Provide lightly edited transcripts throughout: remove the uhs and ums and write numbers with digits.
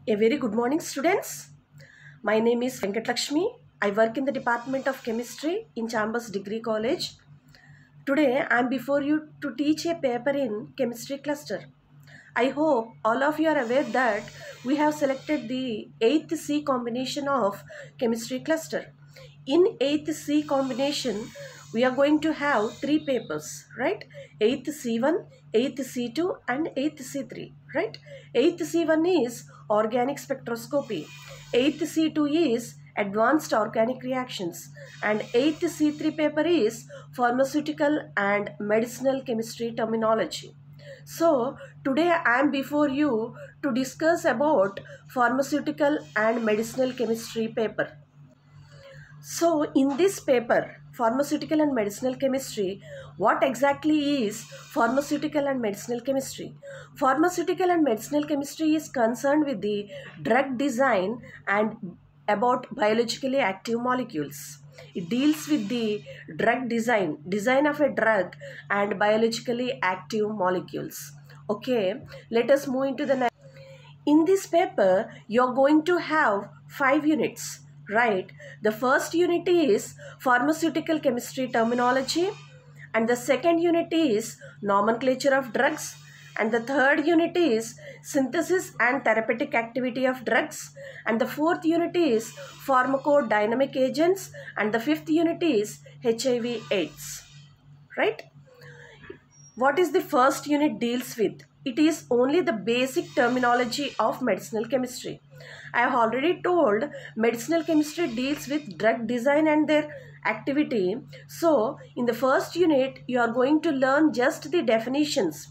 A very good morning, students. My name is Venkatlakshmi. I work in the Department of Chemistry in Chambers Degree College. Today, I am before you to teach a paper in Chemistry Cluster. I hope all of you are aware that we have selected the 8th C combination of Chemistry Cluster. In 8th C combination, we are going to have 3 papers, right? 8th C1, 8th C2 and 8th C3, right? 8th C1 is organic spectroscopy. 8th C2 is advanced organic reactions and 8th C3 paper is pharmaceutical and medicinal chemistry terminology. So today I am before you to discuss about pharmaceutical and medicinal chemistry paper. So in this paper, pharmaceutical and medicinal chemistry, what exactly is pharmaceutical and medicinal chemistry? Pharmaceutical and medicinal chemistry is concerned with the drug design and about biologically active molecules. It deals with the drug design of a drug and biologically active molecules. Okay, let us move into the next. In this paper, you're going to have 5 units, right? The first unit is pharmaceutical chemistry terminology, and the second unit is nomenclature of drugs, and the third unit is synthesis and therapeutic activity of drugs, and the fourth unit is pharmacodynamic agents, and the fifth unit is HIV/AIDS, right? What is the first unit deals with? It is only the basic terminology of medicinal chemistry. I have already told medicinal chemistry deals with drug design and their activity. So, in the first unit, you are going to learn just the definitions,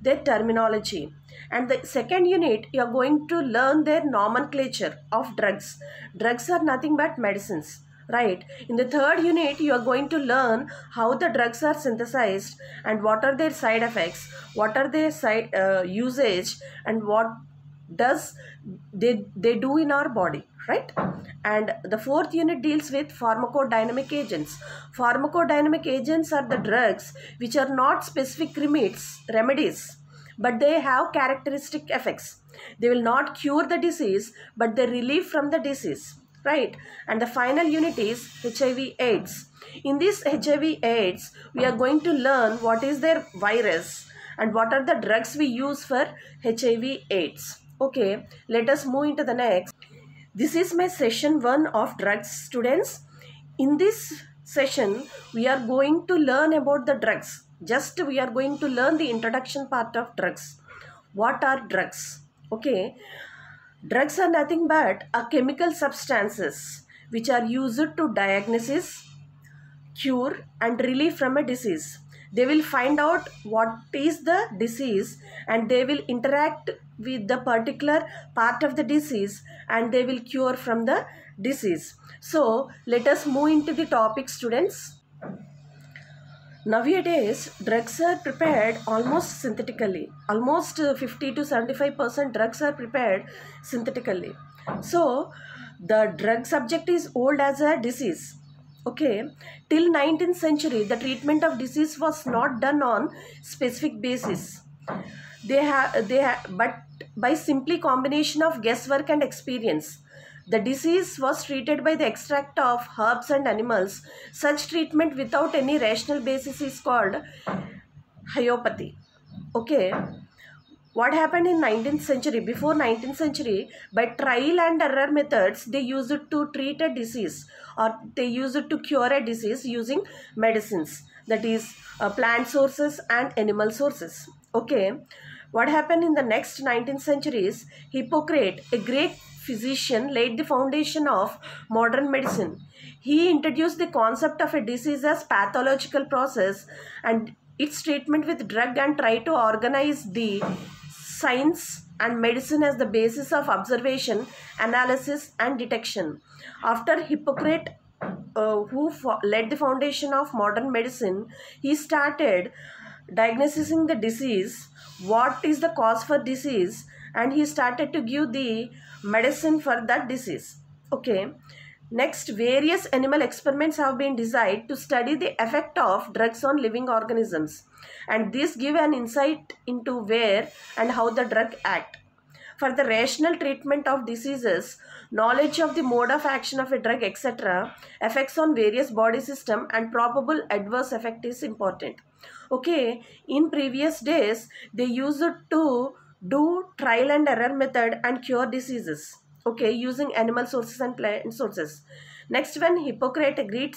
their terminology. And the second unit, you are going to learn their nomenclature of drugs. Drugs are nothing but medicines. Right. In the third unit, you are going to learn how the drugs are synthesized and what are their side effects, what are their side usage, and what does they do in our body, right? And the fourth unit deals with pharmacodynamic agents. Pharmacodynamic agents are the drugs which are not specific remedies, but they have characteristic effects. They will not cure the disease, but they relieve from the disease, right? And the final unit is HIV/AIDS. In this HIV/AIDS, we are going to learn what is their virus and what are the drugs we use for HIV/AIDS. Okay, let us move into the next. This is my session 1 of drugs, students. In this session, we are going to learn about the drugs. Just we are going to learn the introduction part of drugs. What are drugs? Okay. Drugs are nothing but chemical substances which are used to diagnose, cure and relieve from a disease. They will find out what is the disease and they will interact with the particular part of the disease and they will cure from the disease. So let us move into the topic, students. Nowadays, drugs are prepared almost synthetically. Almost 50 to 75% drugs are prepared synthetically. So, the drug subject is old as a disease. Okay, till 19th century, the treatment of disease was not done on specific basis. But by simply combination of guesswork and experience. The disease was treated by the extract of herbs and animals. Such treatment without any rational basis is called homeopathy. Okay. What happened in 19th century? Before 19th century, by trial and error methods, they used it to treat a disease or they used it to cure a disease using medicines. That is plant sources and animal sources. Okay. What happened in the next 19th centuries? Hippocrates, a Greek physician, laid the foundation of modern medicine. He introduced the concept of a disease as pathological process and its treatment with drug and tried to organize the science and medicine as the basis of observation, analysis and detection. After Hippocrates, who led the foundation of modern medicine, he started diagnosing the disease, what is the cause for disease, and he started to give the medicine for that disease. Okay. Next, various animal experiments have been designed to study the effect of drugs on living organisms, and this give an insight into where and how the drug act. For the rational treatment of diseases, knowledge of the mode of action of a drug, etc., effects on various body system and probable adverse effect is important. Okay, in previous days, they used to do trial and error method and cure diseases, okay, using animal sources and plant sources. Next, when Hippocrates, a great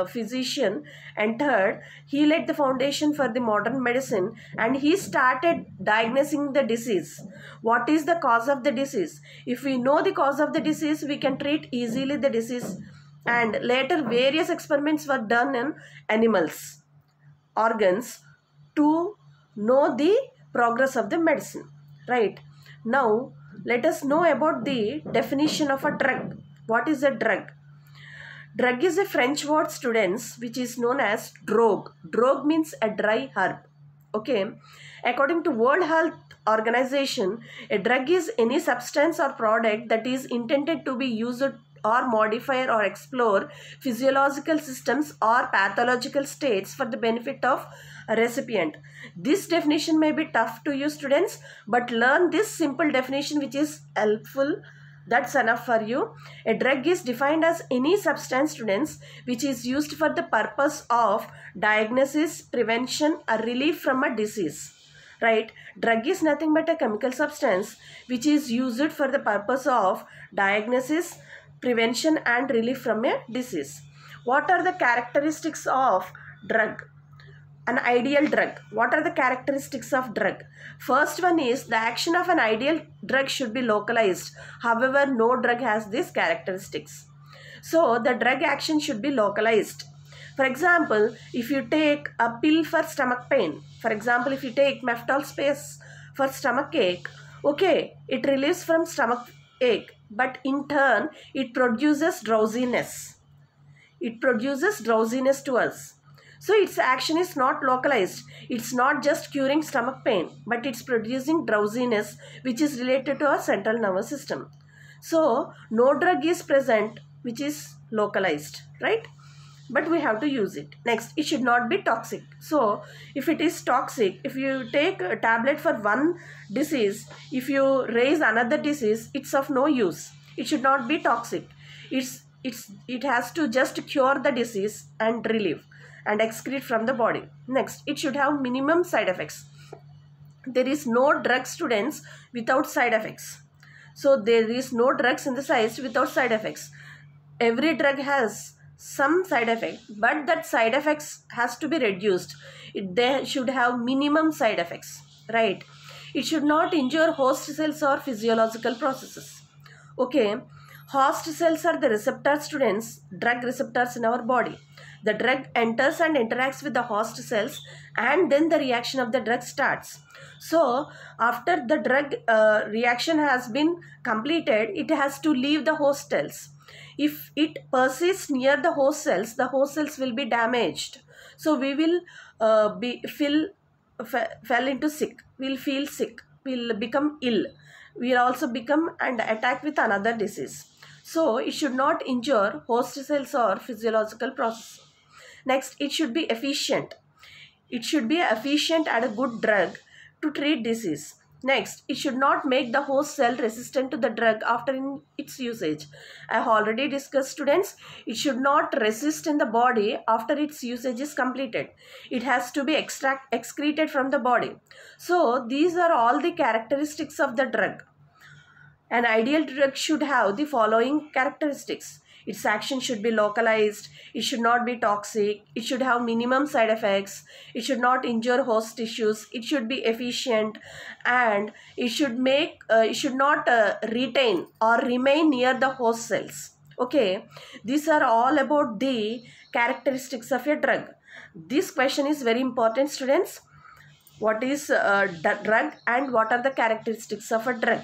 physician, entered, he laid the foundation for the modern medicine and he started diagnosing the disease. What is the cause of the disease? If we know the cause of the disease, we can treat easily the disease. And later, various experiments were done in animals, organs, to know the progress of the medicine. Right. Now, let us know about the definition of a drug. What is a drug? Drug is a French word, students, which is known as drogue. Drogue means a dry herb. Okay. According to World Health Organization, a drug is any substance or product that is intended to be used or modify or explore physiological systems or pathological states for the benefit of a recipient. This definition may be tough to you, students, but learn this simple definition which is helpful. That's enough for you. A drug is defined as any substance, students, which is used for the purpose of diagnosis, prevention, or relief from a disease. Right? Drug is nothing but a chemical substance which is used for the purpose of diagnosis, prevention, and relief from a disease. What are the characteristics of drug? An ideal drug. What are the characteristics of drug? First one is the action of an ideal drug should be localized. However, no drug has these characteristics. So, the drug action should be localized. For example, if you take a pill for stomach pain, for example, if you take Meftol space for stomach ache, okay, it relieves from stomach ache, but in turn, it produces drowsiness. It produces drowsiness to us. So its action is not localized. It's not just curing stomach pain, but it's producing drowsiness which is related to our central nervous system. So no drug is present which is localized, right? But we have to use it. Next, it should not be toxic. So if it is toxic, if you take a tablet for one disease, if you raise another disease, it's of no use. It should not be toxic. It has to just cure the disease and relieve and excrete from the body. Next, it should have minimum side effects. There is no drug, students, without side effects. So there is no drugs synthesized without side effects. Every drug has some side effect, but that side effects has to be reduced. They should have minimum side effects, right? It should not injure host cells or physiological processes. Okay, host cells are the receptor, students, drug receptors in our body. The drug enters and interacts with the host cells and then the reaction of the drug starts. So, after the drug reaction has been completed, it has to leave the host cells. If it persists near the host cells will be damaged. So, we will fell into sick. We'll feel sick. We'll become ill. We'll also become and attack with another disease. So, it should not injure host cells or physiological process. Next, it should be efficient. It should be efficient and a good drug to treat disease. Next, it should not make the host cell resistant to the drug after its usage. I have already discussed, students, it should not resist in the body after its usage is completed. It has to be excreted from the body. So, these are all the characteristics of the drug. An ideal drug should have the following characteristics. Its action should be localized. It should not be toxic. It should have minimum side effects. It should not injure host tissues. It should be efficient, and it should not retain or remain near the host cells. Okay, these are all about the characteristics of a drug. This question is very important, students. What is a drug and what are the characteristics of a drug?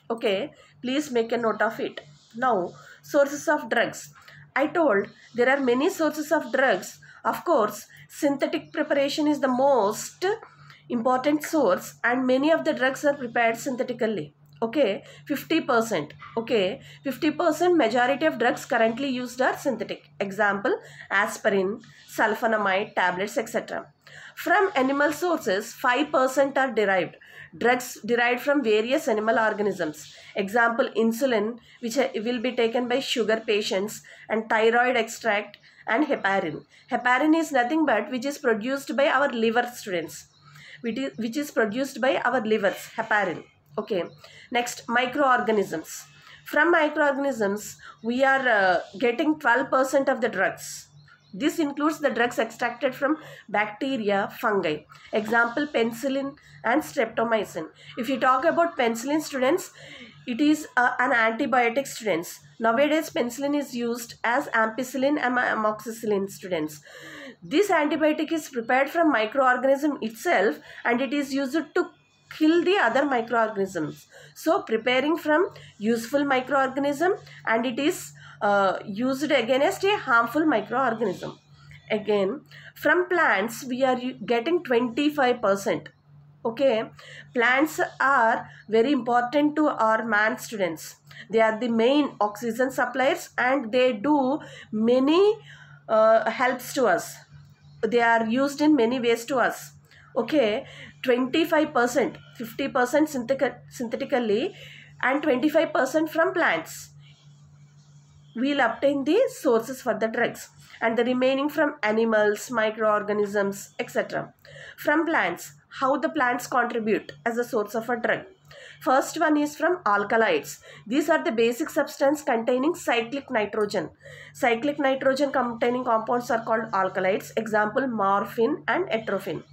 Okay, please make a note of it. Now, sources of drugs. I told there are many sources of drugs. Of course, synthetic preparation is the most important source and many of the drugs are prepared synthetically. Okay, 50%. Okay, 50% majority of drugs currently used are synthetic. Example, aspirin, sulfonamide, tablets, etc. From animal sources, 5% are derived. drugs derived from various animal organisms. Example, insulin, which will be taken by sugar patients, and thyroid extract, and heparin. Heparin is nothing but which is produced by our liver, students. Which is produced by our livers, heparin. Okay. Next, microorganisms. From microorganisms, we are getting 12% of the drugs. This includes the drugs extracted from bacteria, fungi. Example, penicillin and streptomycin. If you talk about penicillin, students, it is an antibiotic, students. Nowadays, penicillin is used as ampicillin and amoxicillin, students. This antibiotic is prepared from microorganism itself, and it is used to kill the other microorganisms. So, preparing from useful microorganism, and it is used against a harmful microorganism. Again, from plants, we are getting 25%. Okay, plants are very important to our man, students. They are the main oxygen suppliers, and they do many helps to us. They are used in many ways to us. Okay, 25%, 50% synthetically, and 25% from plants. We'll obtain the sources for the drugs, and the remaining from animals, microorganisms, etc. From plants, how the plants contribute as a source of a drug. First one is from alkaloids. These are the basic substance containing cyclic nitrogen. Cyclic nitrogen containing compounds are called alkaloids. Example, morphine and atropine.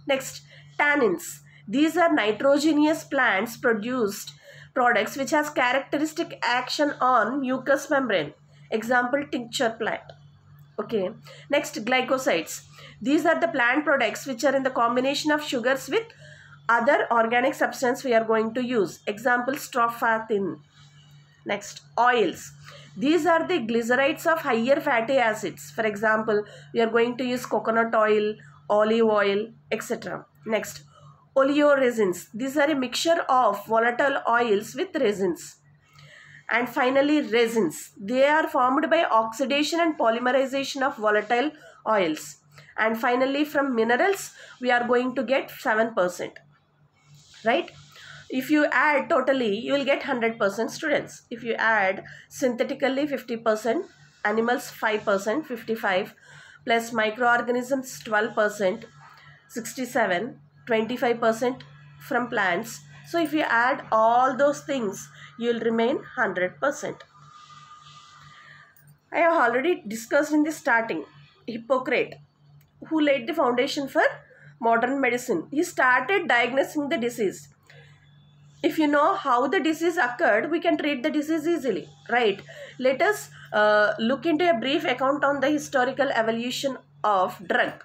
Next, tannins. These are nitrogenous plants produced products which has characteristic action on mucous membrane. Example, tincture plant. Okay. Next, glycosides. These are the plant products which are in the combination of sugars with other organic substance we are going to use. Example, strophanthin. Next, oils. These are the glycerides of higher fatty acids. For example, we are going to use coconut oil, olive oil, etc. Next, oleoresins. These are a mixture of volatile oils with resins. And finally, resins. They are formed by oxidation and polymerization of volatile oils. And finally, from minerals, we are going to get 7%. Right? If you add totally, you will get 100%, students. If you add synthetically 50%, animals 5%, 55, plus microorganisms 12%, 67, 25% from plants. So if you add all those things, you will remain 100%. I have already discussed in the starting, Hippocrates, who laid the foundation for modern medicine. He started diagnosing the disease. If you know how the disease occurred, we can treat the disease easily, right? Let us look into a brief account on the historical evolution of drug.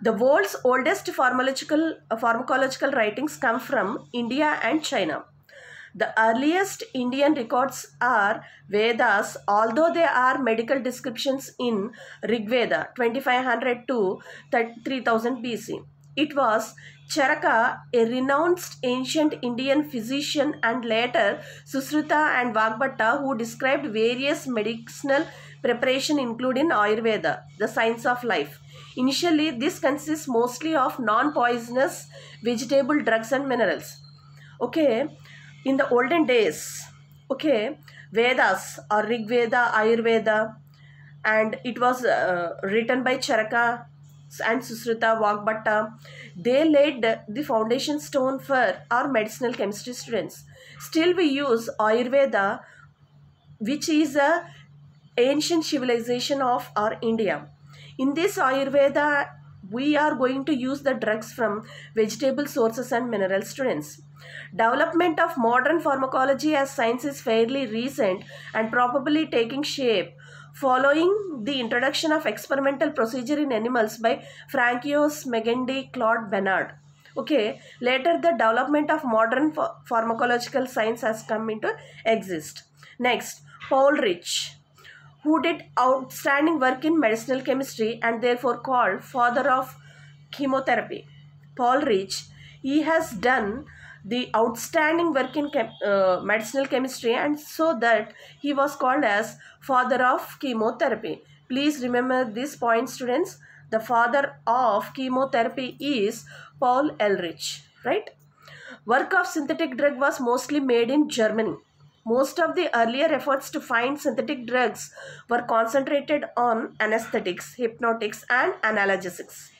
The world's oldest pharmacological writings come from India and China. The earliest Indian records are Vedas, although they are medical descriptions in Rig Veda 2500 to 3000 BC. It was Charaka, a renowned ancient Indian physician, and later Susruta and Vagbhatta, who described various medicinal preparation including Ayurveda, the science of life. Initially, this consists mostly of non-poisonous vegetable drugs and minerals. Okay, in the olden days, okay, Vedas or Rig Veda, Ayurveda, and it was written by Charaka and Susruta, Vagbhatta. They laid the foundation stone for our medicinal chemistry students. Still, we use Ayurveda, which is a ancient civilization of our India. In this Ayurveda, we are going to use the drugs from vegetable sources and mineral, students. Development of modern pharmacology as science is fairly recent and probably taking shape following the introduction of experimental procedure in animals by Francois Magendie, Claude Bernard. Okay, later the development of modern pharmacological science has come into exist. Next, Paul Rich, who did outstanding work in medicinal chemistry and therefore called father of chemotherapy. Paul Rich, he has done the outstanding work in medicinal chemistry, and so that he was called as father of chemotherapy. Please remember this point, students. The father of chemotherapy is Paul Ehrlich, right? Work of synthetic drug was mostly made in Germany. Most of the earlier efforts to find synthetic drugs were concentrated on anesthetics, hypnotics, and analgesics.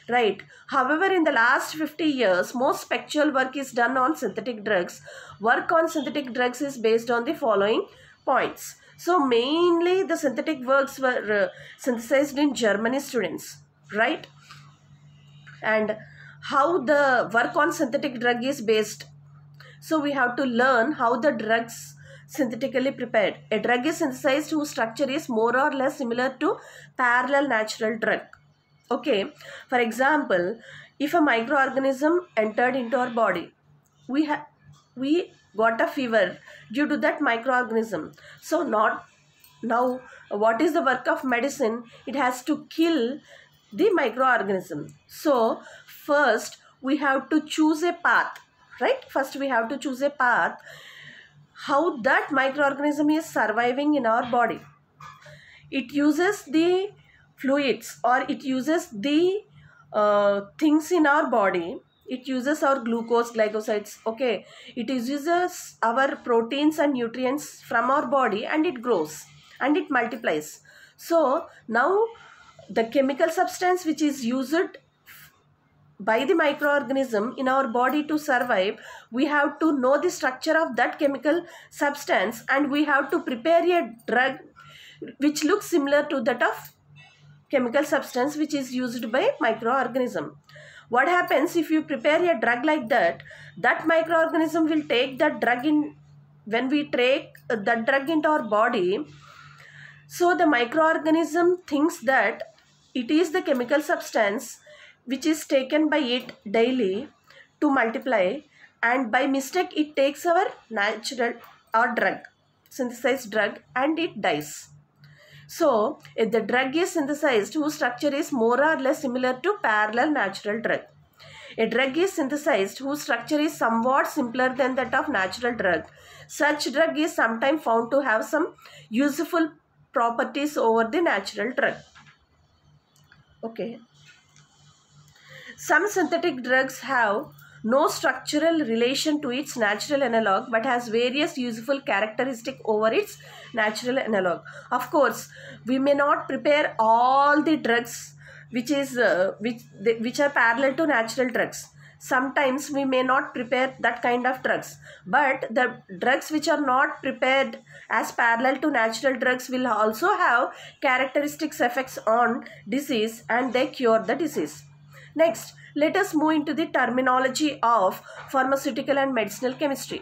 Right. However, in the last 50 years, most spectral work is done on synthetic drugs. Work on synthetic drugs is based on the following points. So, mainly the synthetic works were synthesized in Germany, students. Right. And how the work on synthetic drug is based. So, we have to learn how the drugs synthetically prepared. A drug is synthesized whose structure is more or less similar to parallel natural drug. Okay, for example, if a microorganism entered into our body, we got a fever due to that microorganism. So now what is the work of medicine? It has to kill the microorganism. So first we have to choose a path, right? First we have to choose a path how that microorganism is surviving in our body. It uses the fluids, or it uses the things in our body. It uses our glucose, glycosides. Okay, it uses our proteins and nutrients from our body, and it grows and it multiplies. So now the chemical substance which is used by the microorganism in our body to survive, we have to know the structure of that chemical substance, and we have to prepare a drug which looks similar to that of chemical substance which is used by microorganism. What happens if you prepare a drug like that? That microorganism will take that drug in. When we take that drug into our body, so the microorganism thinks that it is the chemical substance which is taken by it daily to multiply, and by mistake it takes our natural or drug, synthesized drug, and it dies. So, if the drug is synthesized whose structure is more or less similar to parallel natural drug. A drug is synthesized whose structure is somewhat simpler than that of natural drug. Such drug is sometimes found to have some useful properties over the natural drug. Okay. Some synthetic drugs have no structural relation to its natural analog, but has various useful characteristics over its natural analog. Of course, we may not prepare all the drugs which are parallel to natural drugs. Sometimes we may not prepare that kind of drugs, but the drugs which are not prepared as parallel to natural drugs will also have characteristics effects on disease, and they cure the disease. Next, let us move into the terminology of pharmaceutical and medicinal chemistry.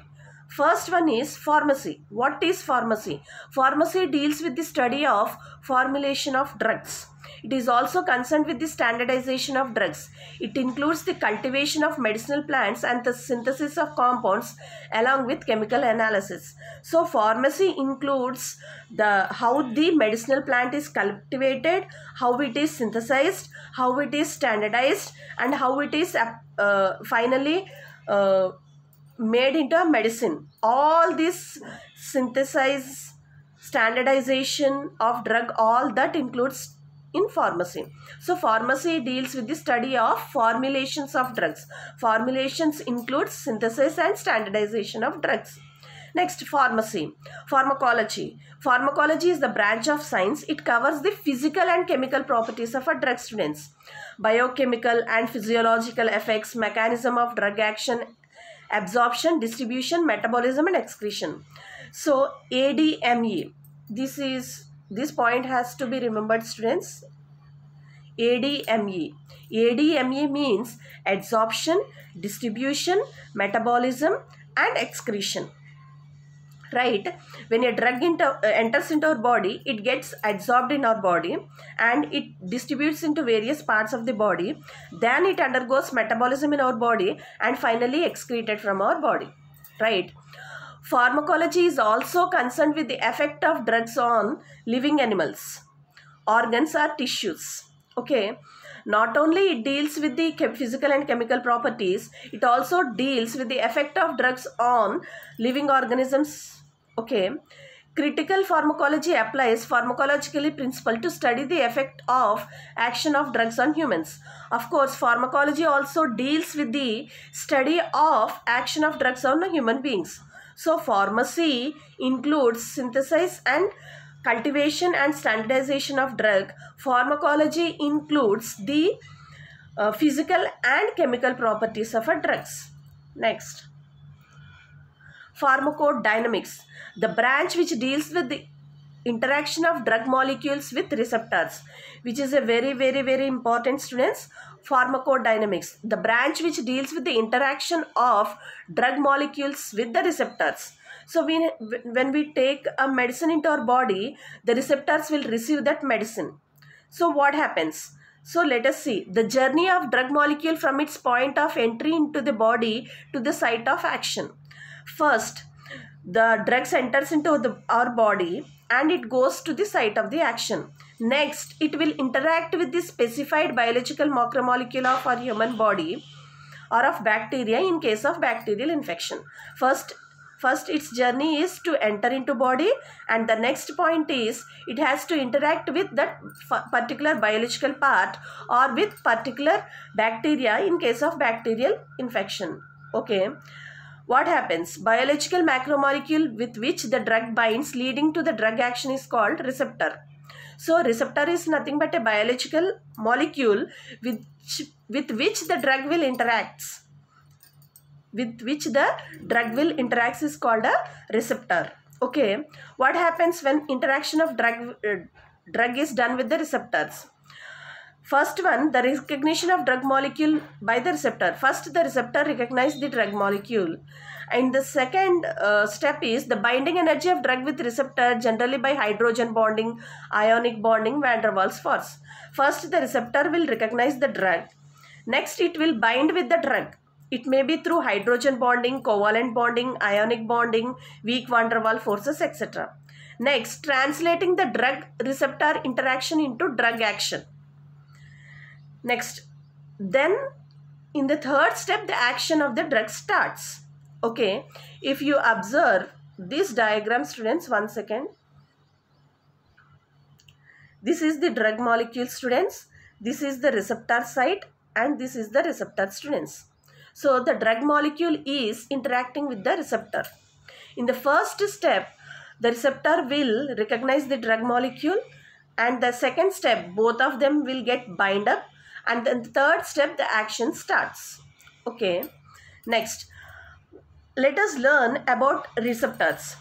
First one is pharmacy. What is pharmacy? Pharmacy deals with the study of formulation of drugs. It is also concerned with the standardization of drugs. It includes the cultivation of medicinal plants and the synthesis of compounds along with chemical analysis. So pharmacy includes how the medicinal plant is cultivated, how it is synthesized, how it is standardized, and how it is finally made into a medicine. All this synthesis, standardization of drug, all that includes in pharmacy. So pharmacy deals with the study of formulations of drugs. Formulations includes synthesis and standardization of drugs. Next, pharmacy. Pharmacology. Pharmacology is the branch of science. It covers the physical and chemical properties of a drug, students. Biochemical and physiological effects, mechanism of drug action, absorption, distribution, metabolism, and excretion. So ADME. This point has to be remembered, students. ADME. ADME means absorption, distribution, metabolism, and excretion. Right? When a drug enters into our body, it gets absorbed in our body and it distributes into various parts of the body. Then it undergoes metabolism in our body and finally excreted from our body. Right? Pharmacology is also concerned with the effect of drugs on living animals, organs, or tissues. Okay. Not only it deals with the physical and chemical properties, it also deals with the effect of drugs on living organisms. Okay. Critical pharmacology applies pharmacologically principle to study the effect of action of drugs on humans. Of course, pharmacology also deals with the study of action of drugs on human beings. So, pharmacy includes synthesis and cultivation and standardization of drug. Pharmacology includes the physical and chemical properties of a drugs. Next, pharmacodynamics, the branch which deals with the interaction of drug molecules with receptors, which is a very important, students. Pharmacodynamics, the branch which deals with the interaction of drug molecules with the receptors. So when we take a medicine into our body, the receptors will receive that medicine. So what happens? So let us see the journey of drug molecule from its point of entry into the body to the site of action. First, the drug enters into our body and it goes to the site of the action. Next, it will interact with the specified biological macromolecule of our human body or of bacteria in case of bacterial infection. First its journey is to enter into body, and the next point is it has to interact with that particular biological part or with particular bacteria in case of bacterial infection. Okay. What happens? Biological macromolecule with which the drug binds leading to the drug action is called receptor. So receptor is nothing but a biological molecule with which the drug will interacts. With which the drug will interacts is called a receptor. Okay. What happens when interaction of drug is done with the receptors? First one, the recognition of drug molecule by the receptor. First, the receptor recognizes the drug molecule. And the second step is the binding energy of drug with receptor, generally by hydrogen bonding, ionic bonding, van der Waals force. First, the receptor will recognize the drug. Next, it will bind with the drug. It may be through hydrogen bonding, covalent bonding, ionic bonding, weak van der Waals forces, etc. Next, translating the drug receptor interaction into drug action. Next, then in the third step, the action of the drug starts. Okay, if you observe this diagram, students, one second. This is the drug molecule, students. This is the receptor site and this is the receptor, students. So the drug molecule is interacting with the receptor. In the first step, the receptor will recognize the drug molecule, and the second step, both of them will get bind up, and then the third step, the action starts. Okay. Next, let us learn about receptors.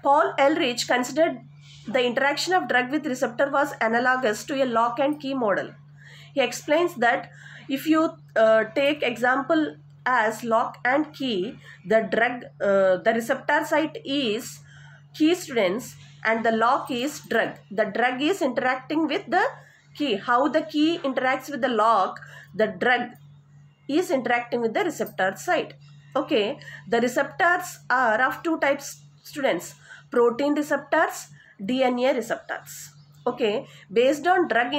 Paul Ehrlich considered the interaction of drug with receptor was analogous to a lock and key model. He explains that if you take example as lock and key, the receptor site is key, students, and the lock is drug. The drug is interacting with the key. How the key interacts with the lock, the drug is interacting with the receptor site. Okay, the receptors are of two types, students: protein receptors, DNA receptors. Okay, based on drug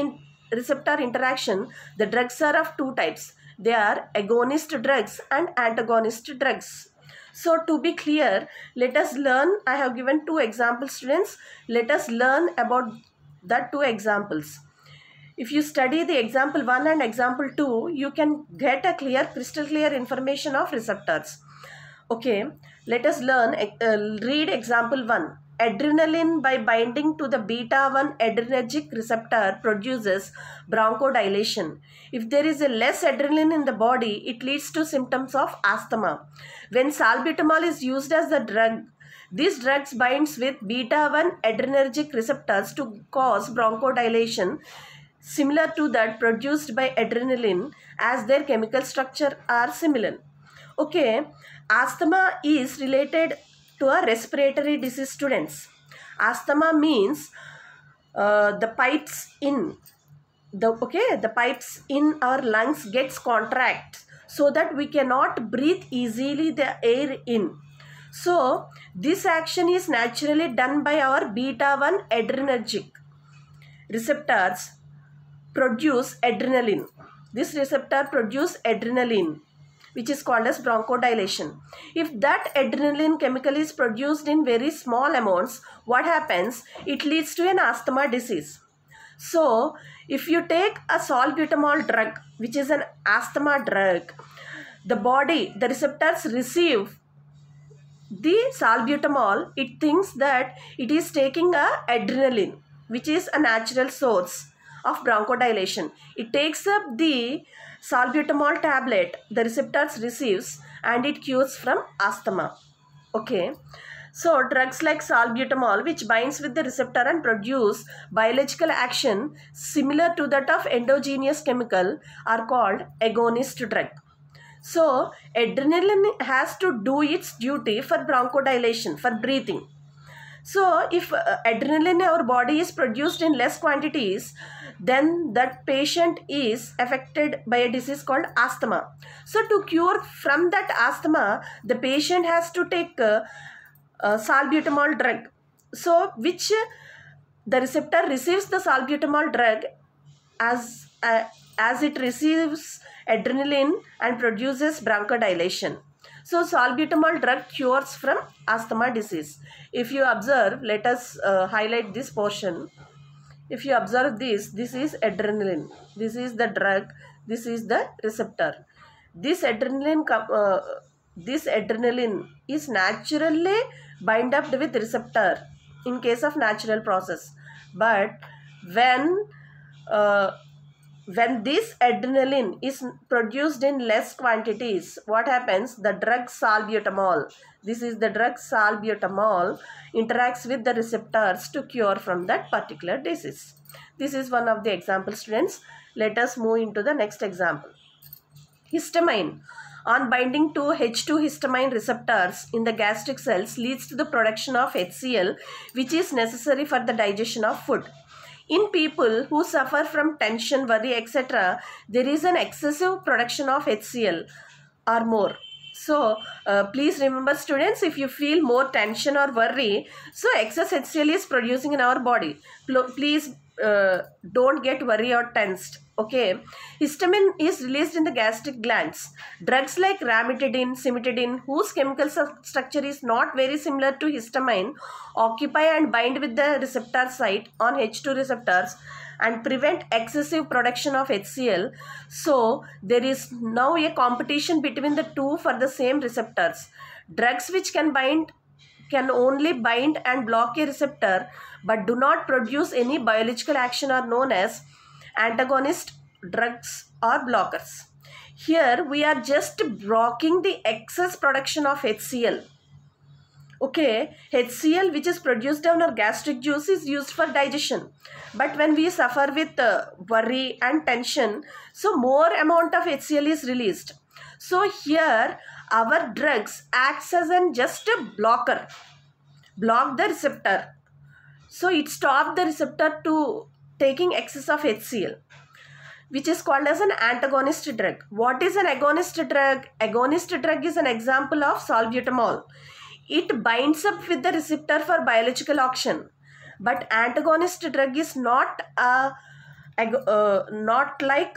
receptor interaction, the drugs are of two types. They are agonist drugs and antagonist drugs. So to be clear, let us learn. I have given two examples, students. Let us learn about the two examples. If you study the example 1 and example 2, you can get a crystal clear information of receptors. Okay, let us learn, read example 1. Adrenaline, by binding to the beta-1 adrenergic receptor, produces bronchodilation. If there is a less adrenaline in the body, it leads to symptoms of asthma. When salbutamol is used as the drug, these drugs binds with beta-1 adrenergic receptors to cause bronchodilation, similar to that produced by adrenaline, as their chemical structure are similar. Okay, asthma is related to a respiratory disease, students. Asthma means the pipes in our lungs gets contract so that we cannot breathe easily the air in. So this action is naturally done by our beta-1 adrenergic receptors produce adrenaline. This receptor produce adrenaline. which is called as bronchodilation. If that adrenaline chemical is produced in very small amounts, what happens? It leads to an asthma disease. So, if you take a salbutamol drug, which is an asthma drug, the body, the receptors receive the salbutamol. It thinks that it is taking a adrenaline, which is a natural source of bronchodilation. It takes up the salbutamol tablet, the receptors receives, and it cures from asthma. Okay. So, drugs like salbutamol, which binds with the receptor and produce biological action similar to that of endogenous chemical, are called agonist drug. So, adrenaline has to do its duty for bronchodilation, for breathing. So, if adrenaline in our body is produced in less quantities, then that patient is affected by a disease called asthma. So, to cure from that asthma, the patient has to take salbutamol drug. So, which the receptor receives the salbutamol drug as it receives adrenaline and produces bronchodilation. So, salbutamol drug cures from asthma disease. If you observe, let us highlight this portion. If you observe this is adrenaline. This is the drug. This is the receptor. This adrenaline is naturally bind up with receptor in case of natural process. But when this adrenaline is produced in less quantities, what happens? The drug salbutamol, this is the drug salbutamol, interacts with the receptors to cure from that particular disease. This is one of the examples, students. Let us move into the next example. Histamine, on binding to H2 histamine receptors in the gastric cells, leads to the production of HCl, which is necessary for the digestion of food. In people who suffer from tension, worry, etc., there is an excessive production of HCl or more. So, please remember, students, if you feel more tension or worry, so excess HCl is producing in our body. Please don't get worried or tensed. Okay. Histamine is released in the gastric glands. Drugs like ranitidine, cimetidine, whose chemical structure is not very similar to histamine, occupy and bind with the receptor site on H2 receptors and prevent excessive production of HCl. So, there is now a competition between the two for the same receptors. Drugs which can only bind and block a receptor but do not produce any biological action are known as antagonist drugs or blockers. Here we are just blocking the excess production of HCl. Okay, HCl, which is produced down our gastric juice, is used for digestion. But when we suffer with worry and tension, so more amount of HCl is released. So here our drugs acts as just a blocker, block the receptor. So it stops the receptor to taking excess of HCl, which is called as an antagonist drug. What is an agonist drug? Agonist drug is an example of salbutamol. It binds up with the receptor for biological action. But antagonist drug is not like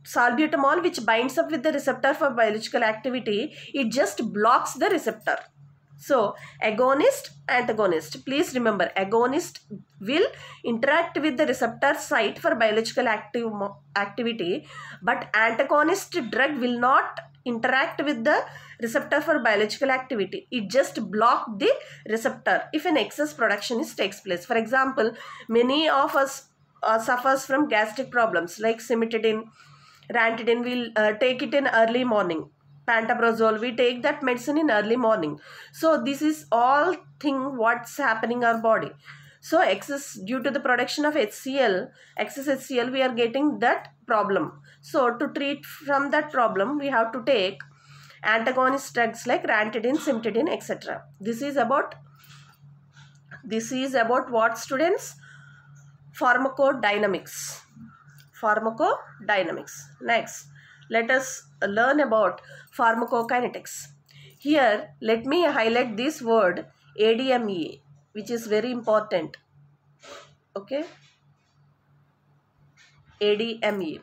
salbutamol, which binds up with the receptor for biological activity. It just blocks the receptor. So, agonist, antagonist. Please remember, agonist will interact with the receptor site for biological activity, but antagonist drug will not interact with the receptor for biological activity. It just blocks the receptor if an excess production takes place. For example, many of us suffers from gastric problems like cimetidine, ranitidine. We'll take it in early morning. Pantoprazole, we take that medicine in early morning. So this is all thing what's happening in our body. So excess, due to the production of HCl, excess HCl, we are getting that problem. So to treat from that problem, we have to take antagonist drugs like ranitidine, cimetidine, etc. This is about what, students? Pharmacodynamics. Pharmacodynamics. Next, let us learn about pharmacokinetics. Here, let me highlight this word ADME, which is very important. Okay. ADME.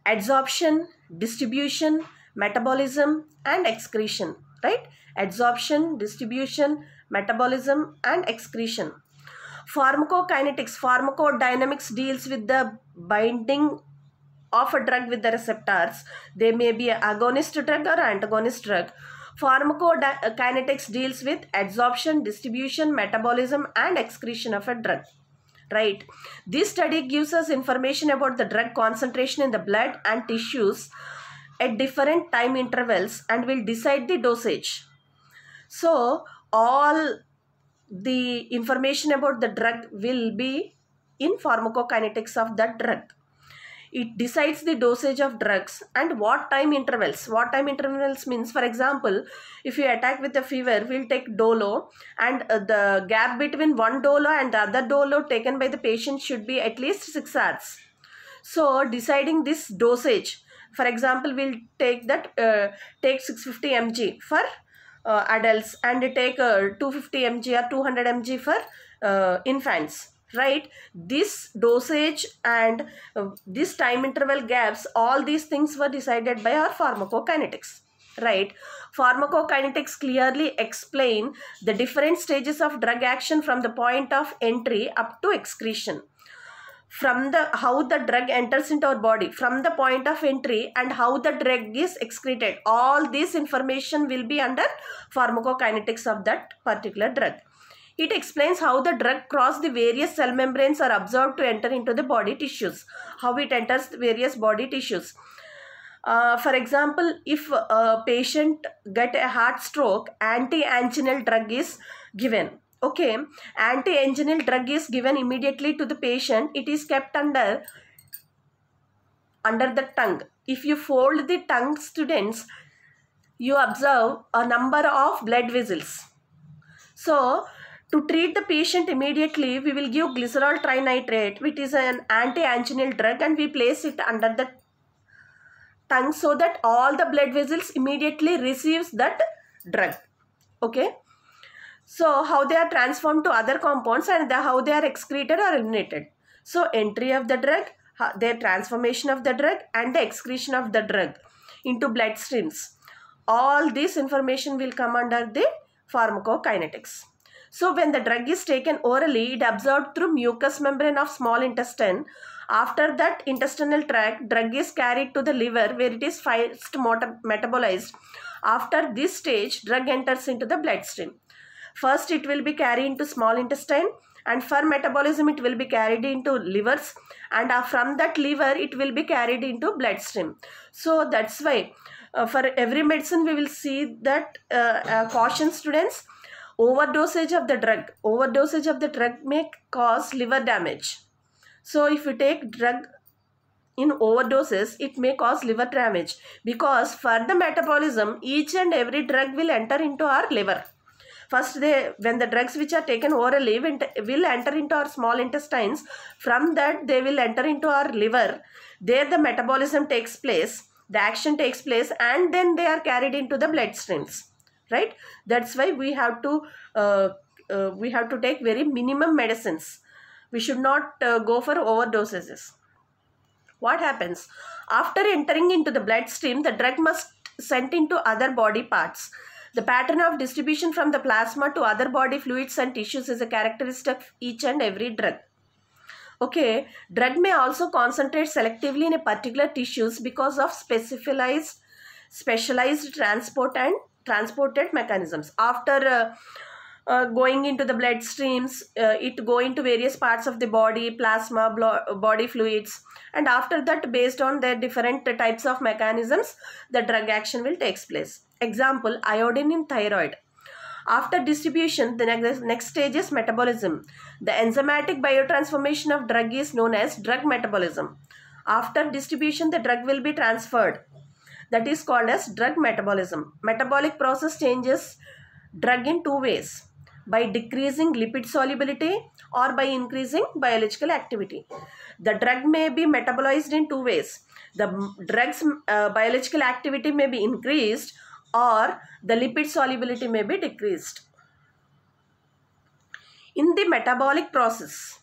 Adsorption, distribution, metabolism and excretion, right? Absorption, distribution, metabolism and excretion. Pharmacokinetics, pharmacodynamics deals with the binding of a drug with the receptors. They may be an agonist drug or antagonist drug. Pharmacokinetics deals with absorption, distribution, metabolism and excretion of a drug. Right. This study gives us information about the drug concentration in the blood and tissues at different time intervals and will decide the dosage. So, all the information about the drug will be in pharmacokinetics of that drug. It decides the dosage of drugs and what time intervals. What time intervals means, for example, if you attack with a fever, we'll take dolo, and the gap between one dolo and the other dolo taken by the patient should be at least 6 hours. So deciding this dosage, for example, we'll take that take 650 mg for adults and take 250 mg or 200 mg for infants. Right, this dosage and this time interval gaps, all these things were decided by our pharmacokinetics. Right, pharmacokinetics clearly explain the different stages of drug action from the point of entry up to excretion. From the how the drug enters into our body, from the point of entry, and how the drug is excreted, all this information will be under pharmacokinetics of that particular drug. It explains how the drug crosses the various cell membranes are observed to enter into the body tissues, how it enters the various body tissues. For example, if a patient get a heart stroke, anti-anginal drug is given. Okay, anti-anginal drug is given immediately to the patient. It is kept under the tongue. If you fold the tongue, students, you observe a number of blood vessels. So, to treat the patient immediately, we will give glycerol trinitrate, which is an anti-anginal drug, and we place it under the tongue so that all the blood vessels immediately receives that drug. Okay. So, how they are transformed to other compounds and how they are excreted or eliminated. So, entry of the drug, their transformation of the drug and the excretion of the drug into blood streams. All this information will come under the pharmacokinetics. So, when the drug is taken orally, it absorbed through mucous membrane of small intestine. After that intestinal tract, drug is carried to the liver where it is first metabolized. After this stage, drug enters into the bloodstream. First, it will be carried into small intestine, and for metabolism, it will be carried into livers, and from that liver, it will be carried into bloodstream. So, that's why for every medicine, we will see that caution students, overdosage of the drug may cause liver damage. So, if you take drug in overdoses, it may cause liver damage, because for the metabolism, each and every drug will enter into our liver. First, when the drugs which are taken orally will enter into our small intestines. From that, they will enter into our liver. There the metabolism takes place, the action takes place, and then they are carried into the bloodstreams. Right? That's why we have to take very minimum medicines. We should not go for overdoses. What happens? After entering into the bloodstream, the drug must sent into other body parts. The pattern of distribution from the plasma to other body fluids and tissues is a characteristic of each and every drug. Okay, drug may also concentrate selectively in a particular tissues because of specialized transport and transported mechanisms. After going into the bloodstreams, it go into various parts of the body, plasma, body fluids, and after that, based on their different types of mechanisms, the drug action will take place. Example, iodine in thyroid. After distribution, the next stage is metabolism. The enzymatic biotransformation of drug is known as drug metabolism. After distribution, the drug will be transferred. That is called as drug metabolism. Metabolic process changes drug in two ways: by decreasing lipid solubility or by increasing biological activity. The drug may be metabolized in two ways. The drug's biological activity may be increased, or the lipid solubility may be decreased. In the metabolic process,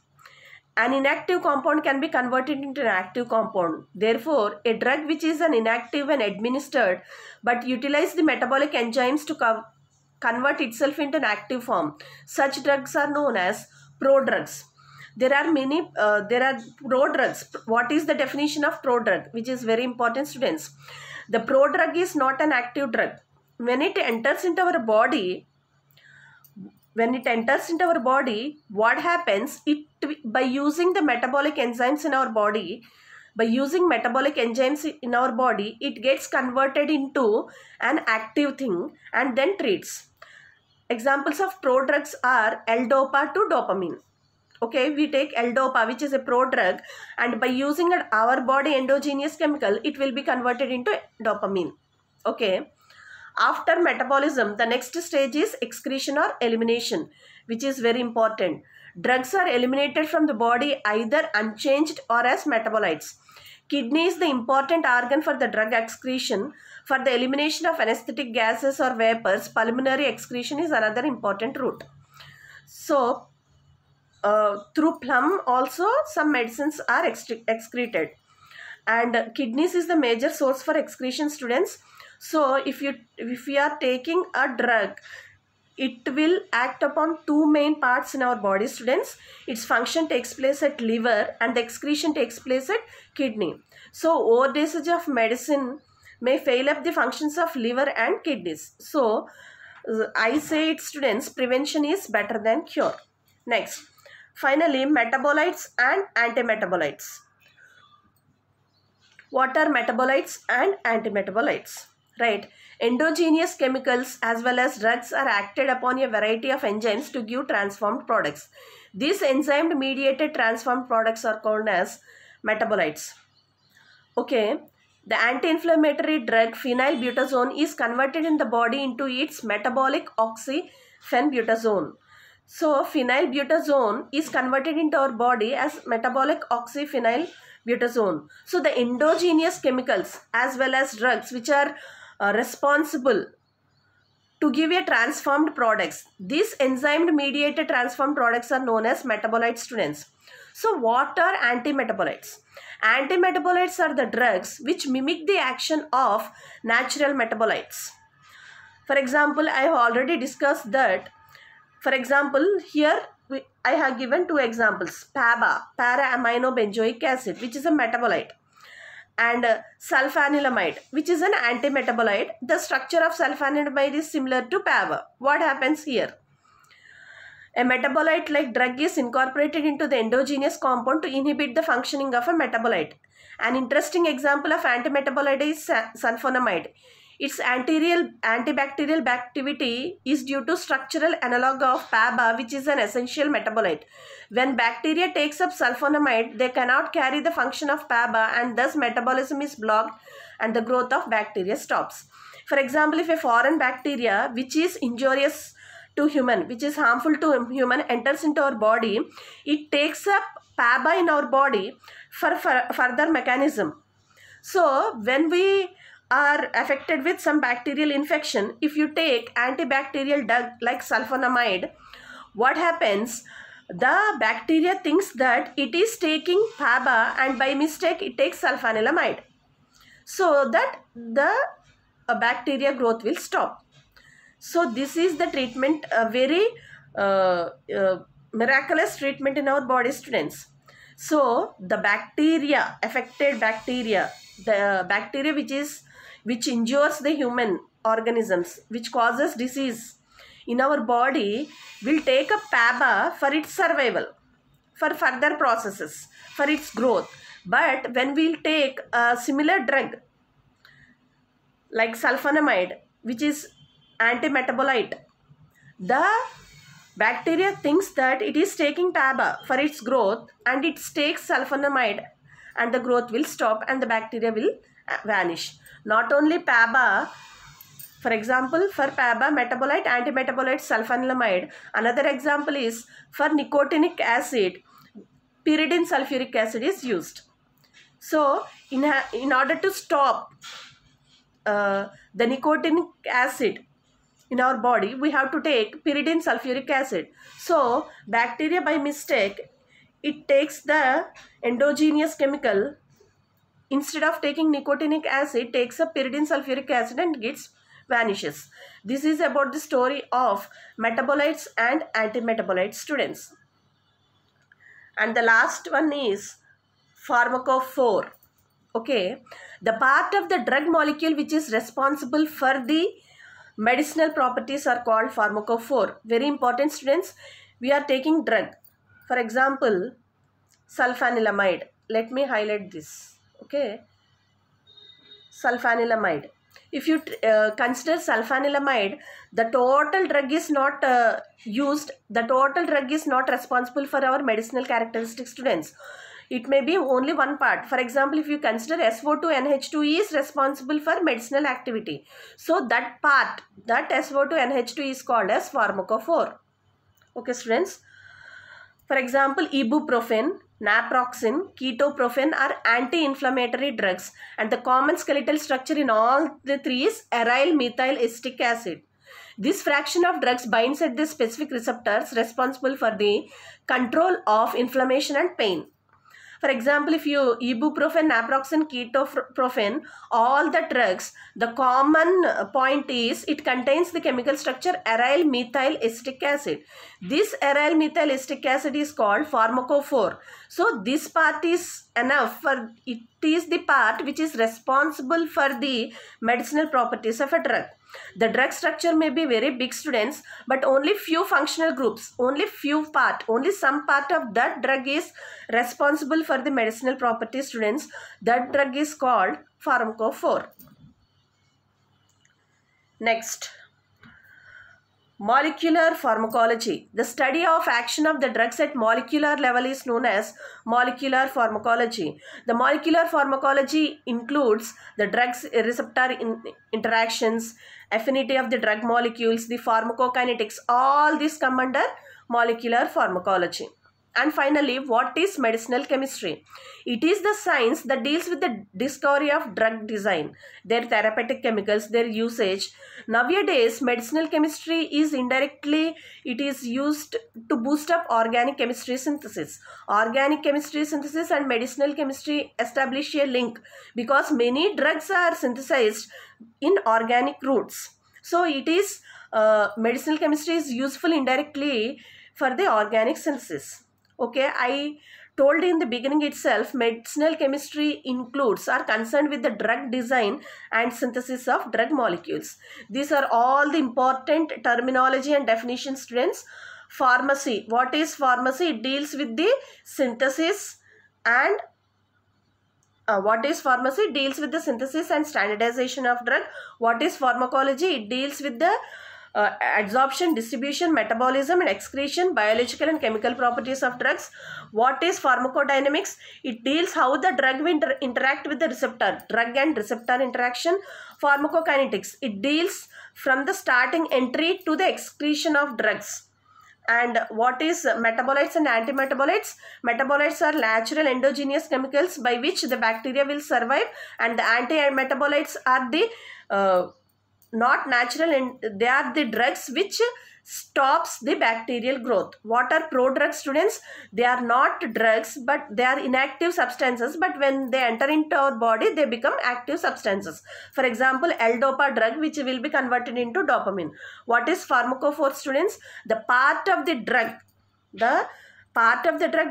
An inactive compound can be converted into an active compound. Therefore, a drug which is an inactive when administered but utilize the metabolic enzymes to convert itself into an active form. Such drugs are known as prodrugs. There are prodrugs. What is the definition of prodrug? Which is very important, students. The prodrug is not an active drug. When it enters into our body, what happens? By using the metabolic enzymes in our body, it gets converted into an active thing and then treats. Examples of prodrugs are L-DOPA to dopamine. Okay, we take L-DOPA, which is a prodrug, and by using our body endogenous chemical, it will be converted into dopamine. Okay. After metabolism, the next stage is excretion or elimination, which is very important. Drugs are eliminated from the body either unchanged or as metabolites. Kidney is the important organ for the drug excretion. For the elimination of anesthetic gases or vapors, pulmonary excretion is another important route. So, through plum also some medicines are excreted. And kidneys is the major source for excretion, students. So if we are taking a drug, it will act upon two main parts in our body, students. Its function takes place at liver and the excretion takes place at kidney. So overdosage of medicine may fail up the functions of liver and kidneys. So I say it, students, prevention is better than cure. Next, finally, metabolites and antimetabolites. What are metabolites and antimetabolites? Right, endogenous chemicals as well as drugs are acted upon a variety of enzymes to give transformed products. These enzyme mediated transformed products are called as metabolites. Okay, the anti-inflammatory drug phenylbutazone is converted in the body into its metabolic oxyphenbutazone. So phenylbutazone is converted into our body as metabolic oxyphenylbutazone. So the endogenous chemicals as well as drugs which are responsible to give a transformed products. These enzyme mediated transformed products are known as metabolites, students. So what are antimetabolites? Antimetabolites are the drugs which mimic the action of natural metabolites. For example, I have already discussed that. For example, here I have given two examples. PABA, para-aminobenzoic acid, which is a metabolite, and sulfanilamide, which is an antimetabolite. The structure of sulfanilamide is similar to PABA. What happens here? A metabolite like drug is incorporated into the endogenous compound to inhibit the functioning of a metabolite. An interesting example of antimetabolite is sulfonamide. Its antibacterial activity is due to structural analog of PABA, which is an essential metabolite. When bacteria takes up sulfonamide, they cannot carry the function of PABA and thus metabolism is blocked and the growth of bacteria stops. For example, if a foreign bacteria which is injurious to human, which is harmful to human, enters into our body, it takes up PABA in our body for further mechanism. So when we are affected with some bacterial infection, if you take antibacterial drug like sulfonamide, what happens? The bacteria thinks that it is taking PABA and by mistake it takes sulfanilamide, so that the bacteria growth will stop. So this is the treatment, a very miraculous treatment in our body, students. So the bacteria, affected bacteria, the bacteria which injures the human organisms, which causes disease in our body, will take up PABA for its survival, for further processes, for its growth. But when we will take a similar drug like sulfonamide, which is antimetabolite, the bacteria thinks that it is taking PABA for its growth and it takes sulfonamide and the growth will stop and the bacteria will vanish. Not only PABA, for example, for PABA metabolite, antimetabolite, sulfanilamide, another example is for nicotinic acid, pyridine sulfuric acid is used. So in order to stop the nicotinic acid in our body, we have to take pyridine sulfuric acid. So bacteria by mistake it takes the endogenous chemical. Instead of taking nicotinic acid, takes a pyridine sulfuric acid and gets vanishes. This is about the story of metabolites and antimetabolites, students. And the last one is pharmacophore. Okay, the part of the drug molecule which is responsible for the medicinal properties are called pharmacophore. Very important, students. We are taking drug. For example, sulfanilamide. Let me highlight this. Okay, sulfanilamide. If you consider sulfanilamide, the total drug is not used. The total drug is not responsible for our medicinal characteristics, students. It may be only one part. For example, if you consider SO2-NH2 is responsible for medicinal activity. So that part, that SO2-NH2 is called as pharmacophore. Okay, students. For example, ibuprofen, naproxen, ketoprofen are anti-inflammatory drugs, and the common skeletal structure in all the three is aryl methyl acetic acid. This fraction of drugs binds at the specific receptors responsible for the control of inflammation and pain. For example, if you ibuprofen, naproxen, ketoprofen, all the drugs, the common point is it contains the chemical structure aryl methyl acetic acid. This aryl methyl acetic acid is called pharmacophore. So this part is enough for it is the part which is responsible for the medicinal properties of a drug. The drug structure may be very big, students, but only few functional groups, only some part of that drug is responsible for the medicinal properties, students. That drug is called pharmacophore. Next, molecular pharmacology. The study of action of the drugs at molecular level is known as molecular pharmacology. The molecular pharmacology includes the drugs receptor interactions, affinity of the drug molecules, the pharmacokinetics. All these come under molecular pharmacology. And finally, what is medicinal chemistry? It is the science that deals with the discovery of drug design, their therapeutic chemicals, their usage. Nowadays, medicinal chemistry is indirectly, it is used to boost up organic chemistry synthesis. Organic chemistry synthesis and medicinal chemistry establish a link because many drugs are synthesized in organic routes. So, it is medicinal chemistry is useful indirectly for the organic synthesis. Okay, I told in the beginning itself, medicinal chemistry includes or concerned with the drug design and synthesis of drug molecules. These are all the important terminology and definitions, students. Pharmacy. What is pharmacy? It deals with the synthesis and what is pharmacy? It deals with the synthesis and standardization of drug. What is pharmacology? It deals with the absorption, distribution, metabolism and excretion, biological and chemical properties of drugs. What is pharmacodynamics? It deals how the drug will interact with the receptor, drug and receptor interaction. Pharmacokinetics, it deals from the starting entry to the excretion of drugs. And what is metabolites and antimetabolites? Metabolites are natural endogenous chemicals by which the bacteria will survive, and the antimetabolites are the not natural, and they are the drugs which stops the bacterial growth. What are prodrugs, students? They are not drugs, but they are inactive substances, but when they enter into our body, they become active substances. For example, L-dopa drug, which will be converted into dopamine. What is pharmacophore, students? The part of the drug,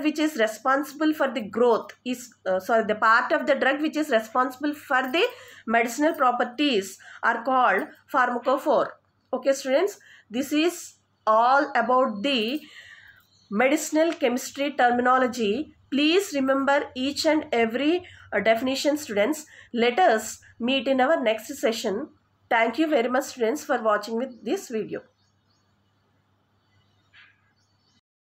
which is responsible for the growth is the part of the drug which is responsible for the medicinal properties are called pharmacophore. Okay, students, this is all about the medicinal chemistry terminology. Please remember each and every definition, students. Let us meet in our next session. Thank you very much, students, for watching with this video.